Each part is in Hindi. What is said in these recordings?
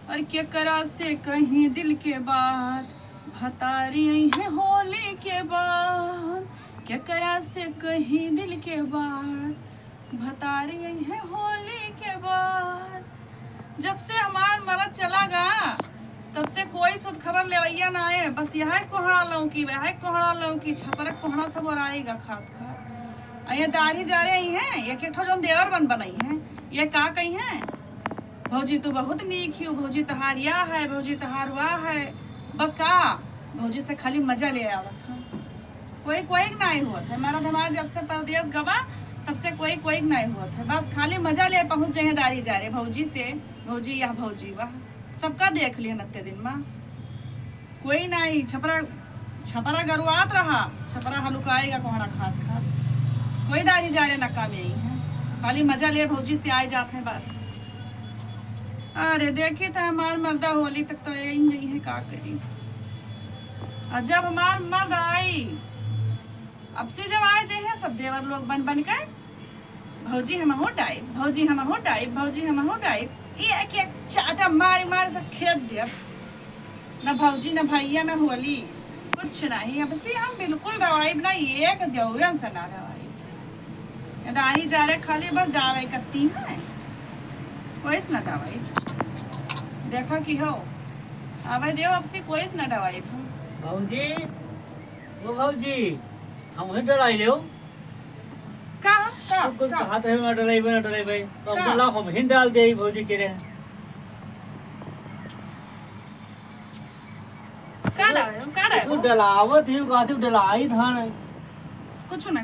और केकरा से कहीं दिल के बात भतारी आई है होली के बाद। केकरा से कहीं दिल के बात भतारी आई है होली के बाद। जब से हमार मरद चला गया तब से कोई सुध खबर लेवैया ना आए। बस यह कोहड़ा लौकी वह कोहड़ा लौकी छपरक कोहड़ा सब और आएगा खात खा। ये दाढ़ी जा रही हैं ये के जो देवर बन बनाई हैं ये का कही हैं। भौजी तो बहुत नीक ही भौजी तहार या है भौजी तहार हुआ है। बस का भौजी से खाली मजा ले आवत था। कोई कोई नहीं हुआ था मेरा हमारा जब से परदेश गवा तब से कोई नहीं हुआ था। बस खाली मजा ले पहुंच जाए दाढ़ी जा रहे भौजी से भौजी या भौजी वाह सबका देख लिए नत्ते दिन में कोई नहीं। छपरा छपरा गरुआत रहा छपरा हलुकाएगा कोहड़ा खात खात। कोई दाढ़ी जा रहे नक्का में ही है खाली मजा ले भौजी से आए जाते हैं बस। अरे देखी था हमार मर्दा होली तक तो यही नहीं है का करी। और जब हमार मर्द आई अब से जब आए जाए सब देवर लोग बन बन कर भौजी हम हो टाइप भौजी हम हो टाइप भौजी हम हो टाइप एक एक चाटा मार मार सब खेत दे। न भौजी न भैया न होली कुछ नहीं। अब से हम बिल्कुल रवाइब ना एक देवरन से ना रवाइब। दाढ़ी जा रहे खाली बस डावे कत्ती है कोई न दवाई देखा कि हो आवे देव अब से कोई न दवाई भौजी वो भौजी हम ही डराई ले का कुछ हाथ है में डराई भाई तो हम बोला हम ही डाल दे भौजी के रे का डाले तू डलावत ही गाती डलाई था कुछ नहीं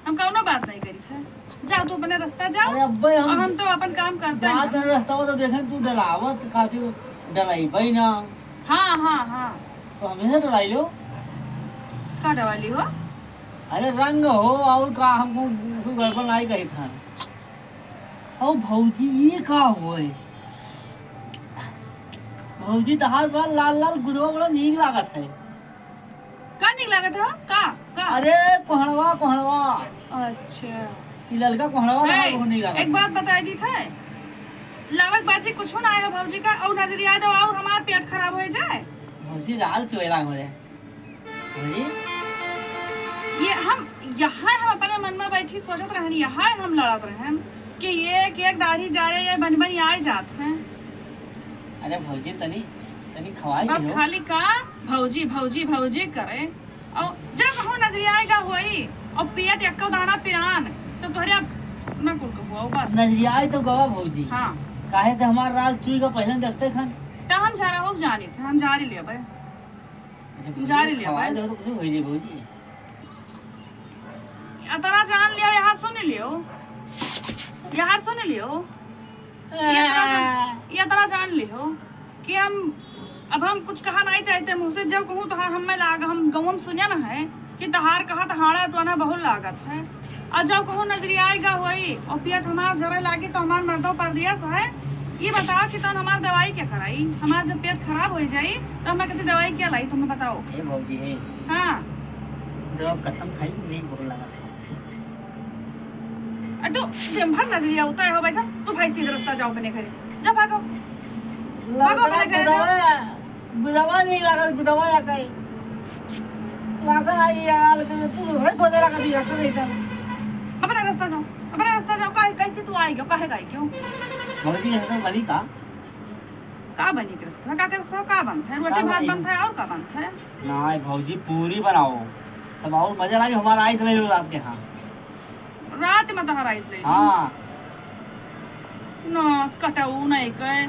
हम कौनो बात नहीं करी था। जा तू अपने रास्ता जा। अरे अब्बे हम तो अपन काम करते हैं। बात रास्ता तो देखें तू डलावत खाती डलाई भाई ना। हाँ तो हमेशा डलाई लो का डवाली हो। अरे रंग हो और का हमको गड़बड़ नहीं कही था। और भौजी ये का होए भौजी तहार बड़ा लाल लाल गुदवा बड़ा नीक लागत है। का नीक लागत है का अरे कोहड़वा अच्छा ये ललका कोहड़वा बहुत नीक लागत। एक बात बता दी था लावक बाजी कुछ ना है भौजी का और नजरिया दो और हमार पेट खराब हो जाए। भौजी लाल चोला मोरे भौजी ये हम यहाँ हम अपने मन में बैठी सोचत रहनी यहाँ हम लड़त रहे कि ये एक दाढ़ी जा रहे ये बन बन आए जात हैं। अरे भौजी तनी खवाई बस खाली का भौजी भौजी भौजी करे और जब हो नजरियाएगा होई और पेट एक्को दाना पिरान तो तोहरे ना कुल को बस नजरियाई तो गवा भौजी। हाँ काहे ते हमार राल चुई का पहले देखते खन तो हम जा रहा हो जानी थे हम जा रही लेबे जा रही लेबे तो कुछ होई रे भौजी तरा जान लियो यार सुन लियो ये तरा जान लियो कि हम कुछ कहा नहीं चाहते मुझसे जब कहूँ तो हमें लाग हम गवम सुनिया ना है कि तहार कहा तहाड़ा टोना बहुत लागत है। और जब कहूँ नजरियाएगा होई और पेट हमार जरे लागी तो हमार मर्दों परदेश है। ये बताओ कि तुम हमार दवाई क्या कराई हमार जब पेट खराब हो जाई तो हमें कहती दवाई क्या लाई तुम्हें बताओ। भौजी है हाँ जब कसम खाई नहीं बोल लगा तो भर नजरिया होता है हो बैठा तो भाई सीधे रास्ता जाओ अपने घरे जा भागो अपने घरे जाओ। बुदवा नहीं लागल बुदवा या कहीं लागल आई यार तू है सोने लगा दिया तो नहीं था अपने रास्ता जाओ कैसे तू आएगा काहे गई क्यों भौजी है तो बनी का बनी के रास्ता का रास्ता का बनता है रोटी भात बनता है और का बनता है। नहीं भौजी पूरी बनाओ तब और मजा लागे हमारा आइस ले लो रात के। हाँ रात में तहरा इसलिए हाँ ना कटाऊ नहीं कहे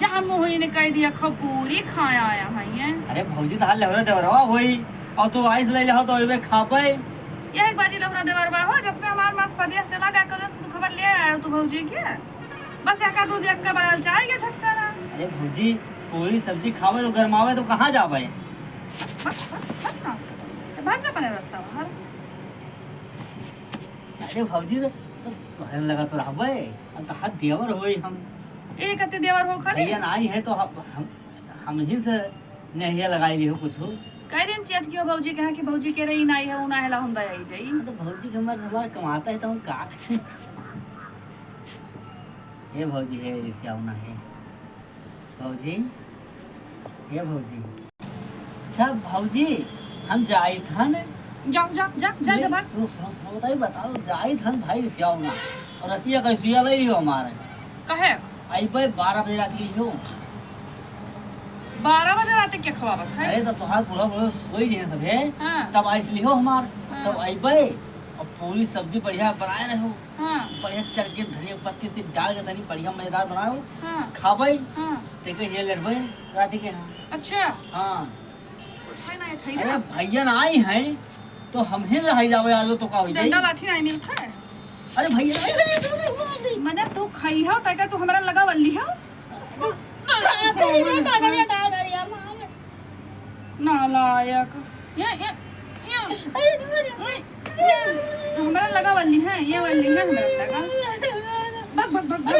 यहाँ मोही ने कह दिया खपूरी खाया आया है। अरे भौजी तो हाल लहरा देवरवा होई और तू आइस ले जाओ तो ओबे खापे यह एक बाजी लहरा देवरवा हो जब से हमार मत परदेश चला गया कदम से खबर ले आया तू भौजी के बस एका दूध एक का बदल जाएगा झट से ना। अरे भौजी पूरी सब्जी खावे तो गरमावे तो कहाँ जावे भाग ना बने रास्ता बाहर। अरे भौजी तो हर लगा तो रहबे अब तो हाथ देवर होई हम एक अति देवर हो खाली भैया आई है तो हम ही से नहीं लगाई ली हो कुछ हो कई दिन चेत कियो भौजी कहा कि भौजी के रही नाई है उना हेला हम दई जाई तो भौजी हमार कमाता है तो हम का ये भौजी है रिसियावना है भौजी ये भौजी अच्छा भौजी हम जाई थन जा जा जा जा जा भाग। सुनो सुनो सुनो बताइए बताओ जाई थन भाई रिसियावना और रतिया कैसे ले रही हो हमारे कहे आई पे 12 बजे रात की हो 12 बजे रात क्या खवावत है? अरे तब तुम्हार पूरा पूरा सोई जे सब है हाँ तब आइस लिहो हमार हाँ। तब आई पे और पूरी सब्जी बढ़िया बनाए रहो हाँ बढ़िया चढ़ के धनिया पत्ती उत्ती डाल के तनी बढ़िया मजेदार बनाओ हाँ खाबई हाँ। ते के ये लड़बे रात के यहाँ अच्छा हाँ उठाई ना उठाई अरे ना भैया ना आई हैं तो हम ही रह जावे आलो तो का हो जाई डंडा लाठी नहीं मिलता है। अरे भैया ना मने तू खाई हो तका तू हमरा लगा वल्ली हो नालायक ये हमरा लगा वल्ली है ये वल्ली है हमरा लगा भाग भाग भाग भाग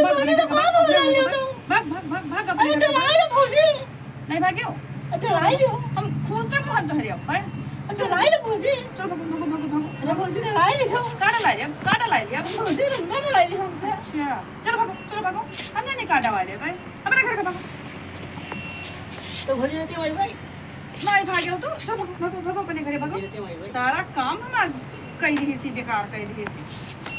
भाग भाग भाग भाग अपने नहीं भाग्यो हम खोलते बहुत धरिया भाई चल भागो भागो भागो काटा ला लिया अच्छा चलो भागो हमने नहीं काटा वाले भाई अपने घर का भागो तो भरी रहती भाई भाई नहीं भाग्यो तो चलो भागो भागो अपने घरे भागो रहती भाई भाई सारा काम हमार कई रही सी बेकार कई रही सी